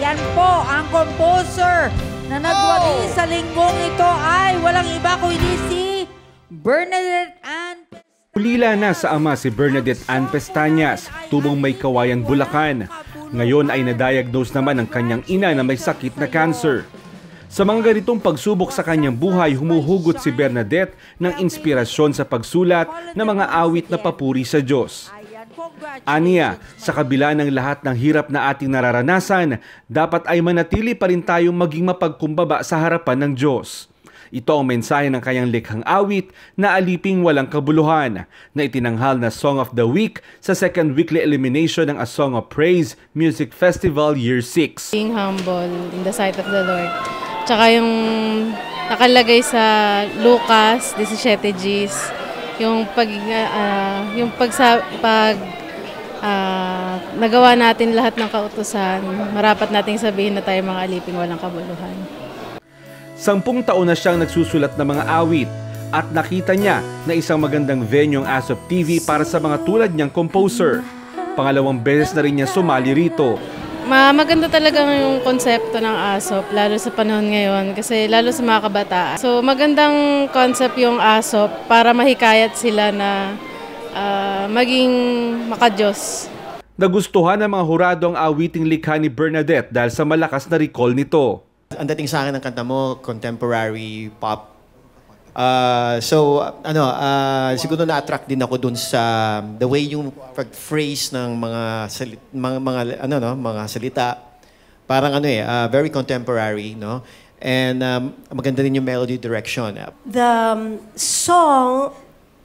Ayan po, ang composer na nagwagi sa linggong ito ay walang iba kundi si Bernadette Ann. Ulila na sa ama si Bernadette Ann Pestañas, tubong may kawayan Bulacan. Ngayon ay na-diagnose naman ang kanyang ina na may sakit na cancer. Sa mga ganitong pagsubok sa kanyang buhay, humuhugot si Bernadette ng inspirasyon sa pagsulat ng mga awit na papuri sa Diyos. Aniya, sa kabila ng lahat ng hirap na ating nararanasan, dapat ay manatili pa rin tayong maging mapagkumbaba sa harapan ng Diyos. Ito ang mensahe ng kanyang likhang awit na Aliping Walang Kabuluhan, na itinanghal na Song of the Week sa second weekly elimination ng A Song of Praise Music Festival Year 6. Being humble in the sight of the Lord. Tsaka yung nakalagay sa Lucas 17:10, yung nagawa natin lahat ng kautusan, marapat nating sabihin na tayo mga aliping walang kabuluhan. 10 taon na siyang nagsusulat ng mga awit at nakita niya na isang magandang venue ang ASOP TV para sa mga tulad niyang composer. Pangalawang beses na rin niya sumali rito. Maganda talaga yung konsepto ng ASOP, lalo sa panahon ngayon, kasi lalo sa mga kabataan. So magandang concept yung ASOP para mahikayat sila na maging makadiyos. Nagustuhan ng mga hurado ang awiting likha ni Bernadette dahil sa malakas na recall nito. Ang dating sa akin ng kanta mo, contemporary pop. Siguro na-attract din ako dun sa the way yung pag-phrase ng mga salita. Parang very contemporary, no? And maganda din yung melody direction. The song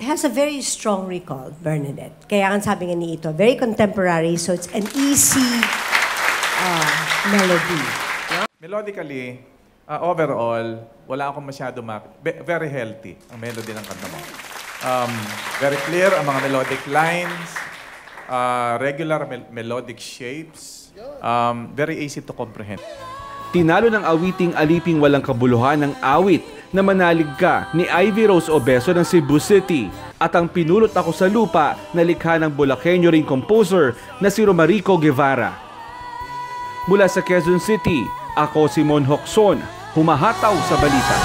has a very strong recall, Bernadette. Kaya ang sabi nga ni ito, very contemporary, so it's an easy melody. Melodically, overall, wala akong masyado very healthy ang melody ng kanta mo. Very clear ang mga melodic lines, regular melodic shapes, very easy to comprehend. Tinalo ng awiting Aliping Walang Kabuluhan ng awit na Manalig Ka ni Ivy Rose Obeso ng Cebu City at ang Pinulot Ako sa Lupa na likha ng Bulakenyo ring composer na si Romarico Guevara. Mula sa Quezon City, ako si Mon Hocson, humahataw sa balita.